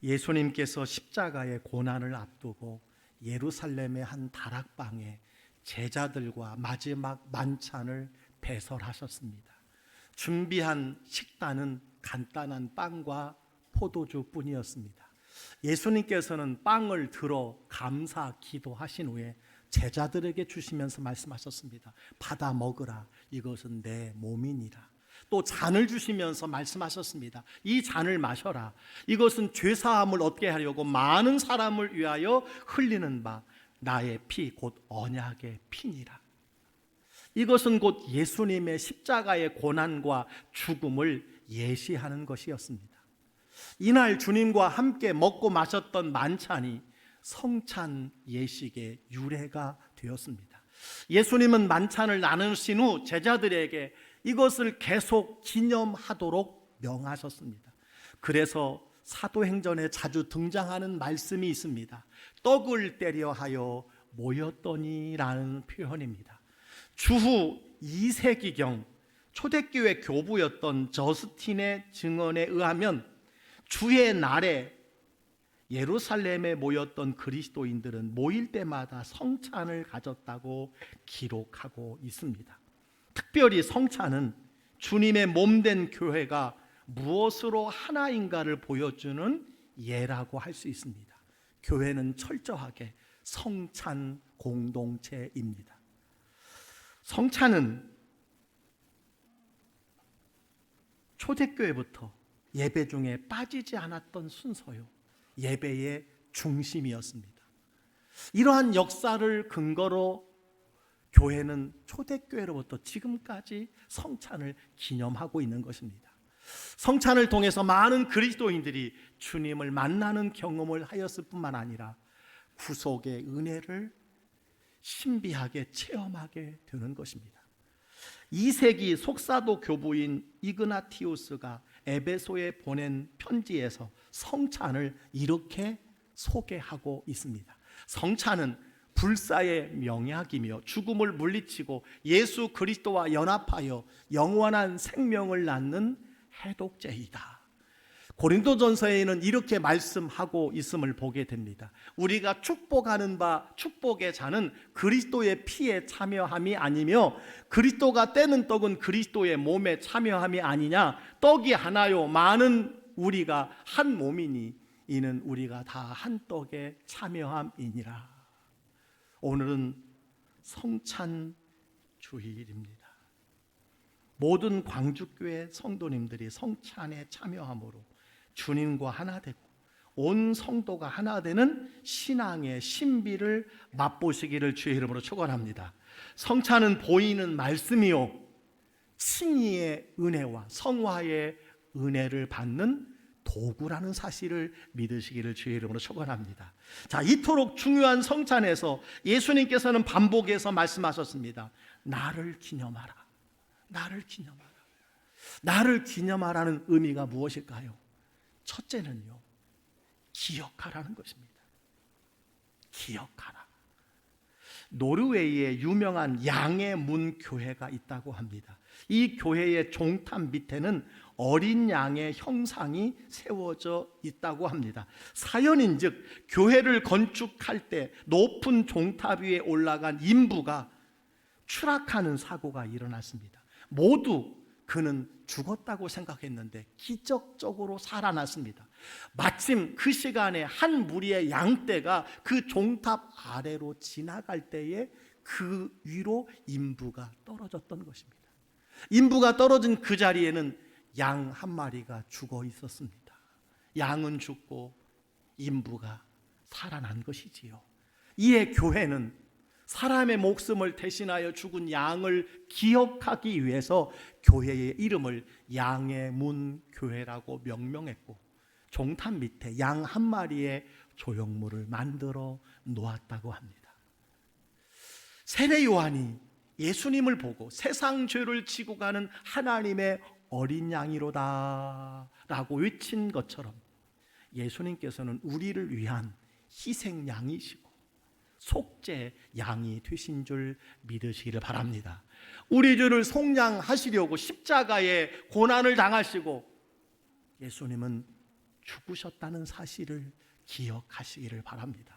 예수님께서 십자가의 고난을 앞두고 예루살렘의 한 다락방에 제자들과 마지막 만찬을 배설하셨습니다. 준비한 식단은 간단한 빵과 포도주 뿐이었습니다. 예수님께서는 빵을 들어 감사 기도하신 후에 제자들에게 주시면서 말씀하셨습니다. 받아 먹으라, 이것은 내 몸이니라. 또 잔을 주시면서 말씀하셨습니다. 이 잔을 마셔라, 이것은 죄사함을 얻게 하려고 많은 사람을 위하여 흘리는 바 나의 피 곧 언약의 피니라. 이것은 곧 예수님의 십자가의 고난과 죽음을 예시하는 것이었습니다. 이날 주님과 함께 먹고 마셨던 만찬이 성찬 예식의 유래가 되었습니다. 예수님은 만찬을 나누신 후 제자들에게 이것을 계속 기념하도록 명하셨습니다. 그래서 사도행전에 자주 등장하는 말씀이 있습니다. 떡을 떼려 하여 모였더니라는 표현입니다. 주후 2세기경 초대교회 교부였던 저스틴의 증언에 의하면 주의 날에 예루살렘에 모였던 그리스도인들은 모일 때마다 성찬을 가졌다고 기록하고 있습니다. 특별히 성찬은 주님의 몸된 교회가 무엇으로 하나인가를 보여주는 예라고 할 수 있습니다. 교회는 철저하게 성찬 공동체입니다. 성찬은 초대교회부터 예배 중에 빠지지 않았던 순서요, 예배의 중심이었습니다. 이러한 역사를 근거로 교회는 초대교회로부터 지금까지 성찬을 기념하고 있는 것입니다. 성찬을 통해서 많은 그리스도인들이 주님을 만나는 경험을 하였을 뿐만 아니라 구속의 은혜를 신비하게 체험하게 되는 것입니다. 2세기 속사도 교부인 이그나티우스가 에베소에 보낸 편지에서 성찬을 이렇게 소개하고 있습니다. 성찬은 불사의 명약이며 죽음을 물리치고 예수 그리스도와 연합하여 영원한 생명을 낳는 해독제이다. 고린도전서에는 이렇게 말씀하고 있음을 보게 됩니다. 우리가 축복하는 바 축복의 잔은 그리스도의 피에 참여함이 아니며 그리스도가 떼는 떡은 그리스도의 몸에 참여함이 아니냐. 떡이 하나요 많은 우리가 한 몸이니 이는 우리가 다 한 떡에 참여함이니라. 오늘은 성찬 주일입니다. 모든 광주교회 성도님들이 성찬에 참여함으로 주님과 하나 되고 온 성도가 하나 되는 신앙의 신비를 맛보시기를 주의 이름으로 축원합니다. 성찬은 보이는 말씀이요 칭의의 은혜와 성화의 은혜를 받는 도구라는 사실을 믿으시기를 주의 이름으로 축원합니다. 자, 이토록 중요한 성찬에서 예수님께서는 반복해서 말씀하셨습니다. 나를 기념하라. 나를 기념하라. 나를 기념하라는 의미가 무엇일까요? 첫째는요, 기억하라는 것입니다. 기억하라. 노르웨이에 유명한 양의 문 교회가 있다고 합니다. 이 교회의 종탑 밑에는 어린 양의 형상이 세워져 있다고 합니다. 사연인즉 교회를 건축할 때 높은 종탑 위에 올라간 인부가 추락하는 사고가 일어났습니다. 모두 그는 죽었다고 생각했는데 기적적으로 살아났습니다. 마침 그 시간에 한 무리의 양떼가 그 종탑 아래로 지나갈 때에 그 위로 인부가 떨어졌던 것입니다. 인부가 떨어진 그 자리에는 양 한 마리가 죽어 있었습니다. 양은 죽고 인부가 살아난 것이지요. 이에 교회는 사람의 목숨을 대신하여 죽은 양을 기억하기 위해서 교회의 이름을 양의 문 교회라고 명명했고 종탑 밑에 양 한 마리의 조형물을 만들어 놓았다고 합니다. 세례 요한이 예수님을 보고 세상 죄를 지고 가는 하나님의 어린 양이로다 라고 외친 것처럼 예수님께서는 우리를 위한 희생 양이시고 속죄 양이 되신 줄 믿으시기를 바랍니다. 우리 죄를 속량하시려고 십자가에 고난을 당하시고 예수님은 죽으셨다는 사실을 기억하시기를 바랍니다.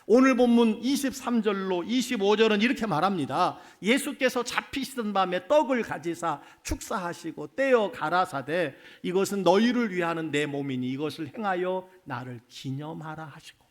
오늘 본문 23절로 25절은 이렇게 말합니다. 예수께서 잡히시던 밤에 떡을 가지사 축사하시고 떼어 가라사대 이것은 너희를 위하는 내 몸이니 이것을 행하여 나를 기념하라 하시고,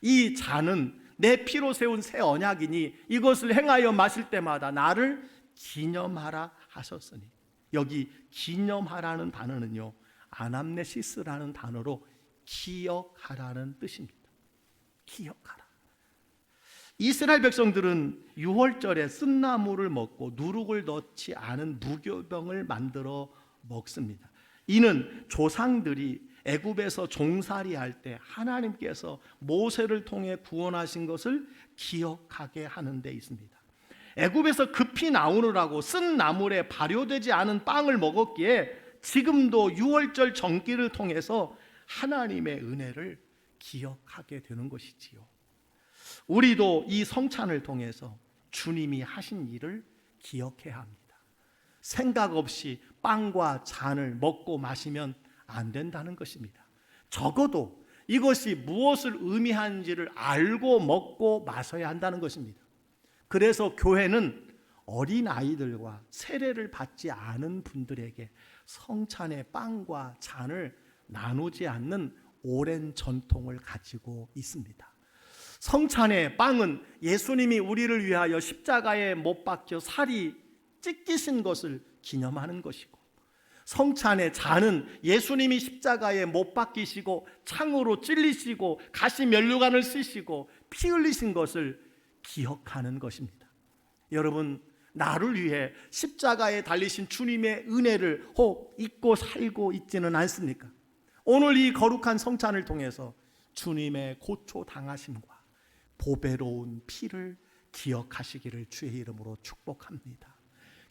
이 잔은 내 피로 세운 새 언약이니 이것을 행하여 마실 때마다 나를 기념하라 하셨으니, 여기 기념하라는 단어는요, 아남네시스라는 단어로 기억하라는 뜻입니다. 기억하라. 이스라엘 백성들은 유월절에 쓴나물을 먹고 누룩을 넣지 않은 무교병을 만들어 먹습니다. 이는 조상들이 애굽에서 종살이할 때 하나님께서 모세를 통해 구원하신 것을 기억하게 하는 데 있습니다. 애굽에서 급히 나오느라고 쓴 나물에 발효되지 않은 빵을 먹었기에 지금도 유월절 정기를 통해서 하나님의 은혜를 기억하게 되는 것이지요. 우리도 이 성찬을 통해서 주님이 하신 일을 기억해야 합니다. 생각 없이 빵과 잔을 먹고 마시면 안 된다는 것입니다. 적어도 이것이 무엇을 의미하는지를 알고 먹고 마셔야 한다는 것입니다. 그래서 교회는 어린아이들과 세례를 받지 않은 분들에게 성찬의 빵과 잔을 나누지 않는 오랜 전통을 가지고 있습니다. 성찬의 빵은 예수님이 우리를 위하여 십자가에 못 박혀 살이 찢기신 것을 기념하는 것이고, 성찬의 잔은 예수님이 십자가에 못 박히시고 창으로 찔리시고 가시 면류관을 쓰시고 피 흘리신 것을 기억하는 것입니다. 여러분, 나를 위해 십자가에 달리신 주님의 은혜를 혹 잊고 살고 있지는 않습니까? 오늘 이 거룩한 성찬을 통해서 주님의 고초 당하심과 보배로운 피를 기억하시기를 주의 이름으로 축복합니다.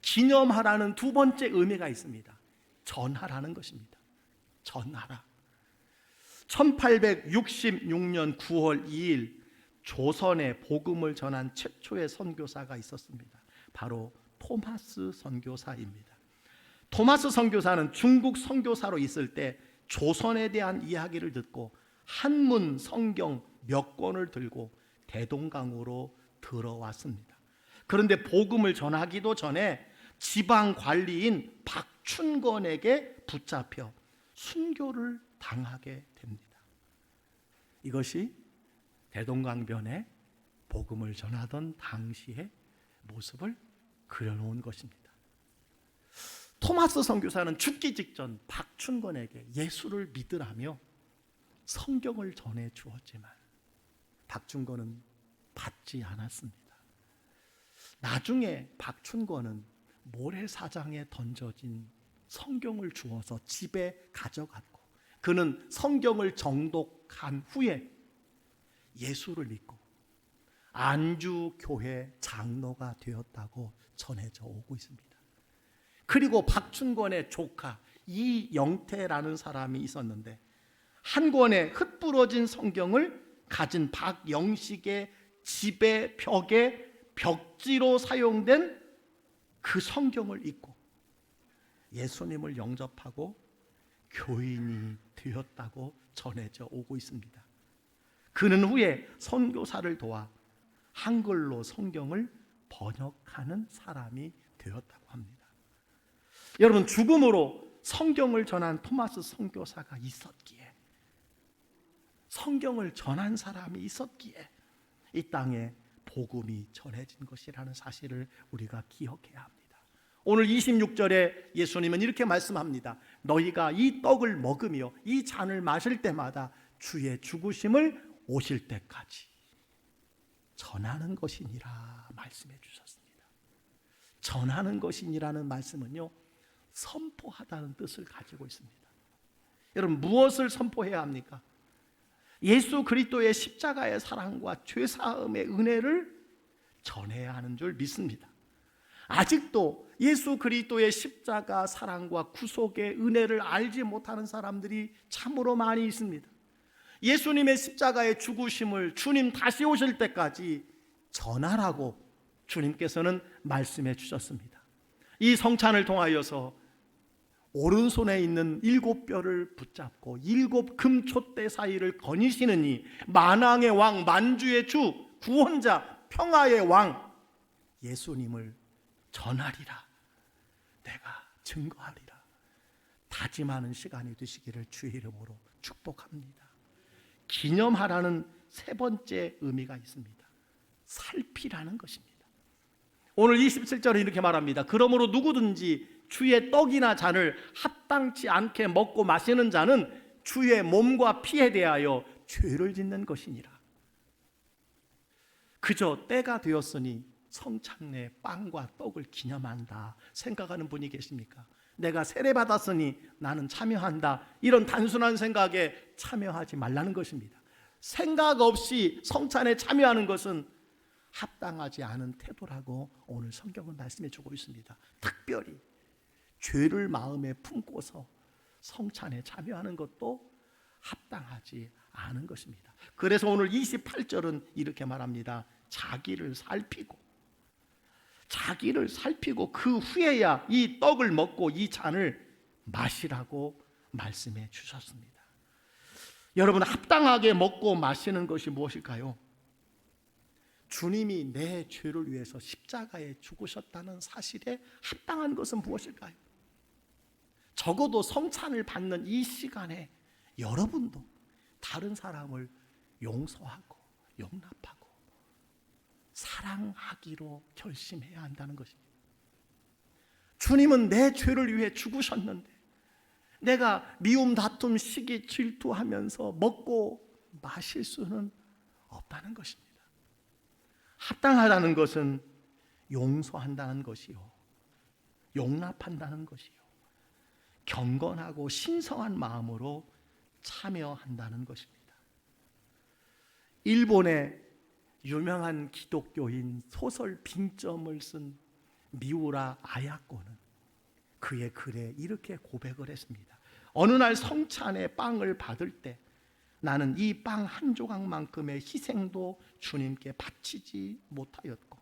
기념하라는 두 번째 의미가 있습니다. 전하라는 것입니다. 전하라. 1866년 9월 2일 조선에 복음을 전한 최초의 선교사가 있었습니다. 바로 토마스 선교사입니다. 토마스 선교사는 중국 선교사로 있을 때 조선에 대한 이야기를 듣고 한문 성경 몇 권을 들고 대동강으로 들어왔습니다. 그런데 복음을 전하기도 전에 지방 관리인 박춘권에게 붙잡혀 순교를 당하게 됩니다. 이것이 대동강변에 복음을 전하던 당시의 모습을 그려놓은 것입니다. 토마스 선교사는 죽기 직전 박춘권에게 예수를 믿으라며 성경을 전해 주었지만 박춘권은 받지 않았습니다. 나중에 박춘권은 모래사장에 던져진 성경을 주어서 집에 가져갔고, 그는 성경을 정독한 후에 예수를 믿고 안주교회 장로가 되었다고 전해져 오고 있습니다. 그리고 박춘권의 조카 이영태라는 사람이 있었는데, 한 권의 흩부러진 성경을 가진 박영식의 집의 벽에 벽지로 사용된 그 성경을 읽고 예수님을 영접하고 교인이 되었다고 전해져 오고 있습니다. 그는 후에 선교사를 도와 한글로 성경을 번역하는 사람이 되었다고 합니다. 여러분, 죽음으로 성경을 전한 토마스 선교사가 있었기에, 성경을 전한 사람이 있었기에 이 땅에 복음이 전해진 것이라는 사실을 우리가 기억해야 합니다. 오늘 26절에 예수님은 이렇게 말씀합니다. 너희가 이 떡을 먹으며 이 잔을 마실 때마다 주의 죽으심을 오실 때까지 전하는 것이니라 말씀해 주셨습니다. 전하는 것이니라는 말씀은요, 선포하다는 뜻을 가지고 있습니다. 여러분, 무엇을 선포해야 합니까? 예수 그리스도의 십자가의 사랑과 죄사함의 은혜를 전해야 하는 줄 믿습니다. 아직도 예수 그리스도의 십자가 사랑과 구속의 은혜를 알지 못하는 사람들이 참으로 많이 있습니다. 예수님의 십자가의 죽으심을 주님 다시 오실 때까지 전하라고 주님께서는 말씀해 주셨습니다. 이 성찬을 통하여서 오른손에 있는 7뼈를 붙잡고 7 금촛대 사이를 거니시느니 만왕의 왕, 만주의 주, 구원자, 평화의 왕 예수님을 전하리라. 내가 증거하리라. 다짐하는 시간이 되시기를 주의 이름으로 축복합니다. 기념하라는 세 번째 의미가 있습니다. 살피라는 것입니다. 오늘 27절에 이렇게 말합니다. 그러므로 누구든지 주의 떡이나 잔을 합당치 않게 먹고 마시는 자는 주의 몸과 피에 대하여 죄를 짓는 것이니라. 그저 때가 되었으니 성찬의 빵과 떡을 기념한다 생각하는 분이 계십니까? 내가 세례받았으니 나는 참여한다, 이런 단순한 생각에 참여하지 말라는 것입니다. 생각 없이 성찬에 참여하는 것은 합당하지 않은 태도라고 오늘 성경은 말씀해 주고 있습니다. 특별히 죄를 마음에 품고서 성찬에 참여하는 것도 합당하지 않은 것입니다. 그래서 오늘 28절은 이렇게 말합니다. 자기를 살피고 그 후에야 이 떡을 먹고 이 잔을 마시라고 말씀해 주셨습니다. 여러분, 합당하게 먹고 마시는 것이 무엇일까요? 주님이 내 죄를 위해서 십자가에 죽으셨다는 사실에 합당한 것은 무엇일까요? 적어도 성찬을 받는 이 시간에 여러분도 다른 사람을 용서하고 용납하고 사랑하기로 결심해야 한다는 것입니다. 주님은 내 죄를 위해 죽으셨는데 내가 미움, 다툼, 시기, 질투하면서 먹고 마실 수는 없다는 것입니다. 합당하다는 것은 용서한다는 것이요, 용납한다는 것이요, 경건하고 신성한 마음으로 참여한다는 것입니다. 일본의 유명한 기독교인 소설 빙점을 쓴 미우라 아야코는 그의 글에 이렇게 고백을 했습니다. 어느 날 성찬의 빵을 받을 때 나는 이 빵 한 조각만큼의 희생도 주님께 바치지 못하였고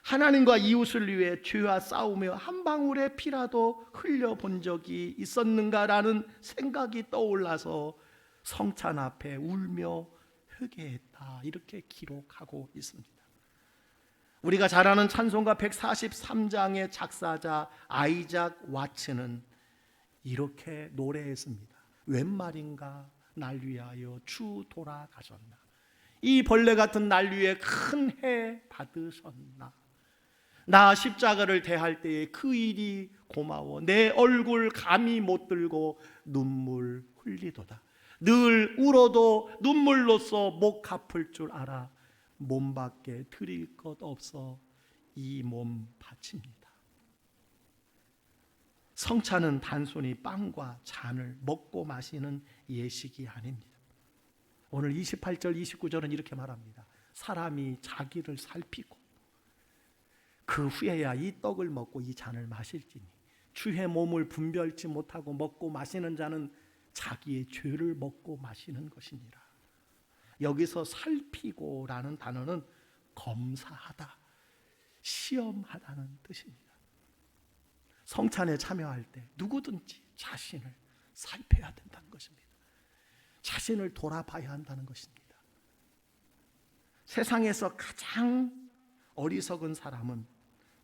하나님과 이웃을 위해 죄와 싸우며 한 방울의 피라도 흘려본 적이 있었는가라는 생각이 떠올라서 성찬 앞에 울며 회개했다, 이렇게 기록하고 있습니다. 우리가 잘 아는 찬송가 143장의 작사자 아이작 와츠는 이렇게 노래했습니다. 웬 말인가 날 위하여 주 돌아가셨나, 이 벌레 같은 날 위해 큰 해 받으셨나, 나 십자가를 대할 때에 그 일이 고마워 내 얼굴 감히 못 들고 눈물 흘리도다, 늘 울어도 눈물로써 목 갚을 줄 알아 몸밖에 드릴 것 없어 이 몸 바칩니다. 성찬은 단순히 빵과 잔을 먹고 마시는 예식이 아닙니다. 오늘 28절 29절은 이렇게 말합니다. 사람이 자기를 살피고 그 후에야 이 떡을 먹고 이 잔을 마실지니 주의 몸을 분별치 못하고 먹고 마시는 자는 자기의 죄를 먹고 마시는 것이니라. 여기서 살피고라는 단어는 검사하다, 시험하다는 뜻입니다. 성찬에 참여할 때 누구든지 자신을 살펴야 된다는 것입니다. 자신을 돌아봐야 한다는 것입니다. 세상에서 가장 어리석은 사람은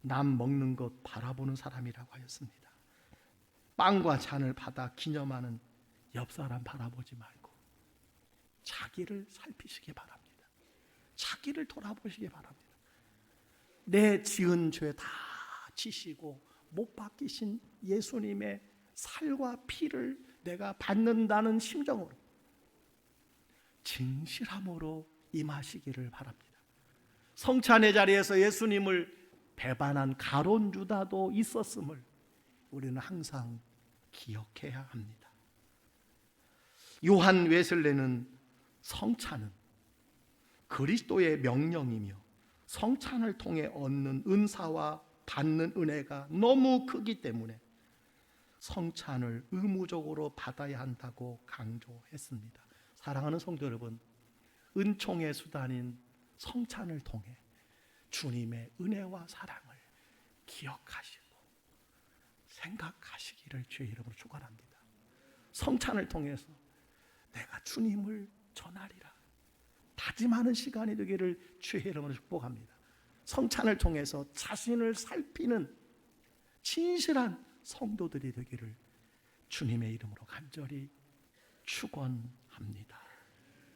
남 먹는 것 바라보는 사람이라고 하였습니다. 빵과 잔을 받아 기념하는 옆 사람 바라보지 말고 자기를 살피시기 바랍니다. 자기를 돌아보시기 바랍니다. 내 지은 죄 다 지시고 못 박히신 예수님의 살과 피를 내가 받는다는 심정으로 진실함으로 임하시기를 바랍니다. 성찬의 자리에서 예수님을 배반한 가룟 유다도 있었음을 우리는 항상 기억해야 합니다. 요한 웨슬레는 성찬은 그리스도의 명령이며 성찬을 통해 얻는 은사와 받는 은혜가 너무 크기 때문에 성찬을 의무적으로 받아야 한다고 강조했습니다. 사랑하는 성도 여러분, 은총의 수단인 성찬을 통해 주님의 은혜와 사랑을 기억하시고 생각하시기를 주의 이름으로 축원합니다. 성찬을 통해서 내가 주님을 전하리라 다짐하는 시간이 되기를 주의 이름으로 축복합니다. 성찬을 통해서 자신을 살피는 진실한 성도들이 되기를 주님의 이름으로 간절히 축원합니다.